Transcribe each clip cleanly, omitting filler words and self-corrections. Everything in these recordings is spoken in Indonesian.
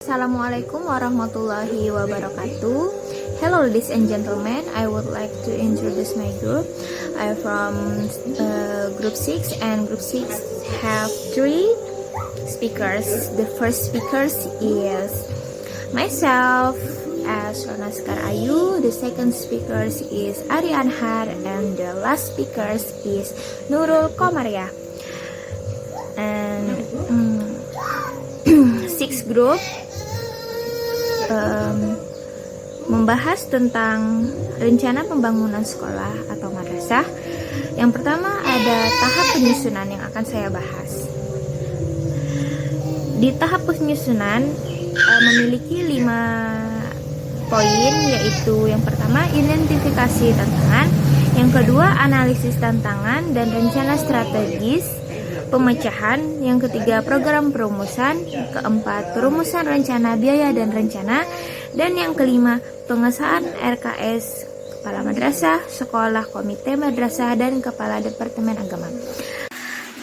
Assalamualaikum warahmatullahi wabarakatuh. Hello ladies and gentlemen, I would like to introduce my group. I'm from group 6 and group 6 have 3 speakers. The first speaker is myself as Rona Sekar Ayu. The second speaker is Ari Anhar and the last speaker is Nurul Komaria. And six group membahas tentang rencana pembangunan sekolah atau madrasah. Yang pertama ada tahap penyusunan yang akan saya bahas. Di tahap penyusunan memiliki 5 poin, yaitu yang pertama identifikasi tantangan, yang kedua analisis tantangan dan rencana strategis pemecahan, yang ketiga program perumusan, keempat perumusan rencana biaya dan rencana, dan yang kelima pengesahan RKS kepala madrasah, sekolah, komite madrasah, dan kepala departemen agama.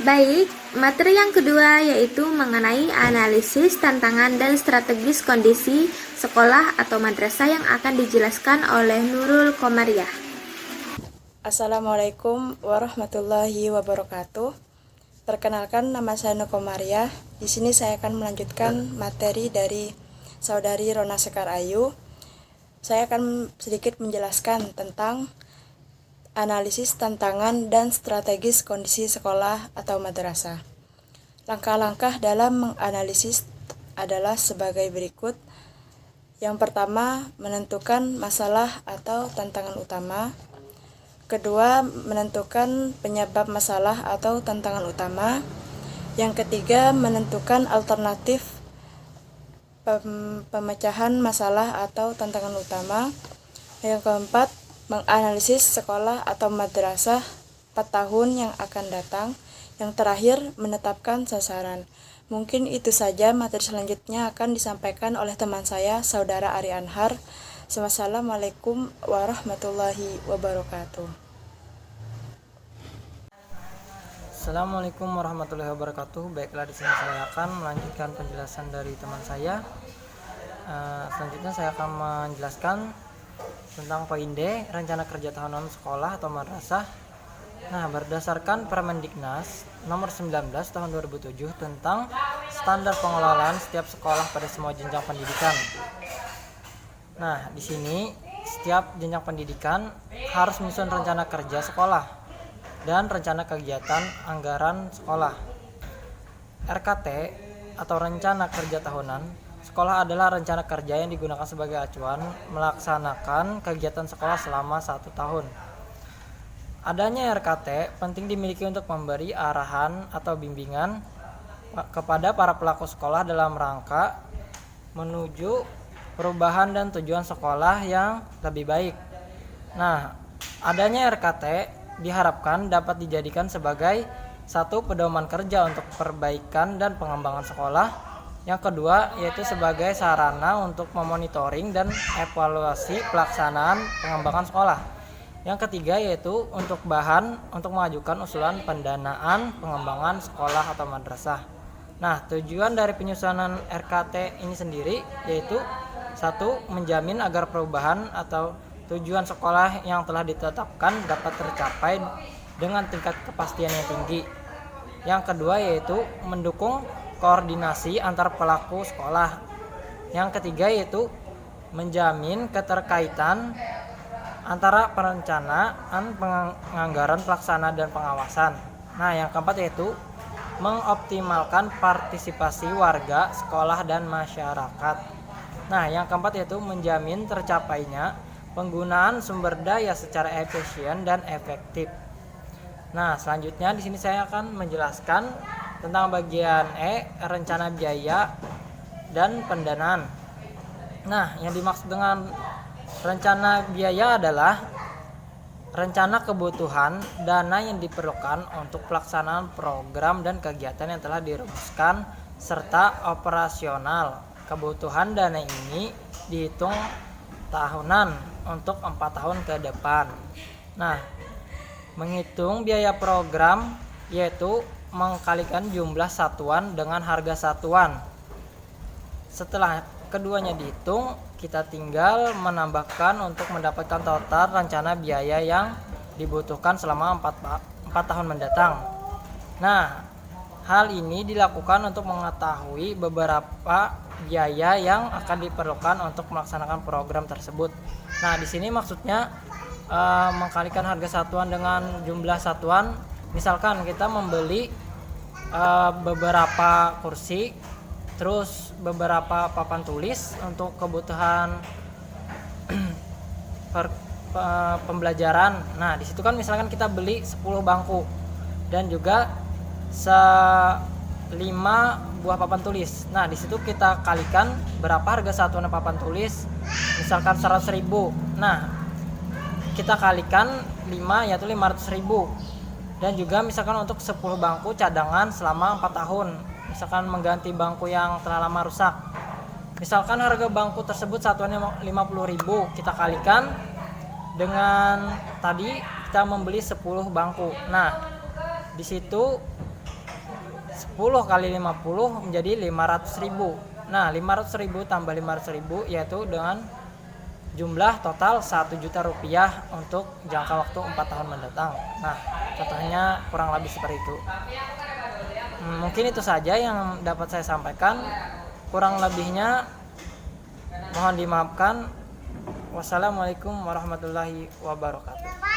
Baik, materi yang kedua yaitu mengenai analisis tantangan dan strategis kondisi sekolah atau madrasah yang akan dijelaskan oleh Nurul Komariah. Assalamualaikum warahmatullahi wabarakatuh. Perkenalkan, nama saya Nurul Komariah. Di sini saya akan melanjutkan materi dari saudari Rona Sekar Ayu. Saya akan sedikit menjelaskan tentang analisis tantangan dan strategis kondisi sekolah atau madrasah. Langkah-langkah dalam menganalisis adalah sebagai berikut. Yang pertama, menentukan masalah atau tantangan utama. Kedua, menentukan penyebab masalah atau tantangan utama. Yang ketiga, menentukan alternatif pemecahan masalah atau tantangan utama. Yang keempat, menganalisis sekolah atau madrasah 4 tahun yang akan datang. Yang terakhir, menetapkan sasaran. Mungkin itu saja. Materi selanjutnya akan disampaikan oleh teman saya, Saudara Ari Anhar. Wassalamualaikum warahmatullahi wabarakatuh. Assalamualaikum warahmatullahi wabarakatuh. Baiklah, di sini saya akan melanjutkan penjelasan dari teman saya. Selanjutnya saya akan menjelaskan tentang poin D, rencana kerja tahunan sekolah atau madrasah. Nah, berdasarkan Permendiknas nomor 19 tahun 2007 tentang standar pengelolaan setiap sekolah pada semua jenjang pendidikan. Nah, di sini setiap jenjang pendidikan harus menyusun rencana kerja sekolah dan rencana kegiatan anggaran sekolah. RKT atau rencana kerja tahunan sekolah adalah rencana kerja yang digunakan sebagai acuan melaksanakan kegiatan sekolah selama 1 tahun. Adanya RKT penting dimiliki untuk memberi arahan atau bimbingan kepada para pelaku sekolah dalam rangka menuju perubahan dan tujuan sekolah yang lebih baik. Nah, adanya RKT diharapkan dapat dijadikan sebagai satu pedoman kerja untuk perbaikan dan pengembangan sekolah. Yang kedua, yaitu sebagai sarana untuk memonitoring dan evaluasi pelaksanaan pengembangan sekolah. Yang ketiga, yaitu untuk bahan untuk mengajukan usulan pendanaan pengembangan sekolah atau madrasah. Nah, tujuan dari penyusunan RKT ini sendiri yaitu 1. Menjamin agar perubahan atau tujuan sekolah yang telah ditetapkan dapat tercapai dengan tingkat kepastian yang tinggi. Yang kedua yaitu mendukung koordinasi antar pelaku sekolah. Yang ketiga yaitu menjamin keterkaitan antara perencanaan, penganggaran, pelaksanaan, dan pengawasan. Nah, yang keempat yaitu mengoptimalkan partisipasi warga, sekolah, dan masyarakat. Nah, yang keempat yaitu menjamin tercapainya penggunaan sumber daya secara efisien dan efektif. Nah, selanjutnya di sini saya akan menjelaskan tentang bagian E, rencana biaya dan pendanaan. Nah, yang dimaksud dengan rencana biaya adalah rencana kebutuhan dana yang diperlukan untuk pelaksanaan program dan kegiatan yang telah dirumuskan serta operasional. Kebutuhan dana ini dihitung tahunan untuk 4 tahun ke depan. Nah, menghitung biaya program yaitu mengkalikan jumlah satuan dengan harga satuan. Setelah keduanya dihitung, kita tinggal menambahkan untuk mendapatkan total rencana biaya yang dibutuhkan selama 4 tahun mendatang. Nah, hal ini dilakukan untuk mengetahui beberapa biaya yang akan diperlukan untuk melaksanakan program tersebut. Nah, di sini maksudnya mengkalikan harga satuan dengan jumlah satuan. Misalkan kita membeli beberapa kursi, terus beberapa papan tulis untuk kebutuhan pembelajaran. Nah, di situ kan misalkan kita beli 10 bangku dan juga 5 buah papan tulis. Nah, di situ kita kalikan berapa harga satuan papan tulis, misalkan 100.000. Nah, kita kalikan 5 yaitu 500.000. Dan juga misalkan untuk 10 bangku cadangan selama 4 tahun, misalkan mengganti bangku yang telah lama rusak. Misalkan harga bangku tersebut satuannya 50.000, kita kalikan dengan tadi kita membeli 10 bangku. Nah, di situ 10 kali 50 menjadi 500.000. Nah, 500.000 tambah 500.000 yaitu dengan jumlah total 1 juta rupiah untuk jangka waktu 4 tahun mendatang. Nah, contohnya kurang lebih seperti itu. Mungkin itu saja yang dapat saya sampaikan. Kurang lebihnya mohon dimaafkan. Wassalamualaikum warahmatullahi wabarakatuh.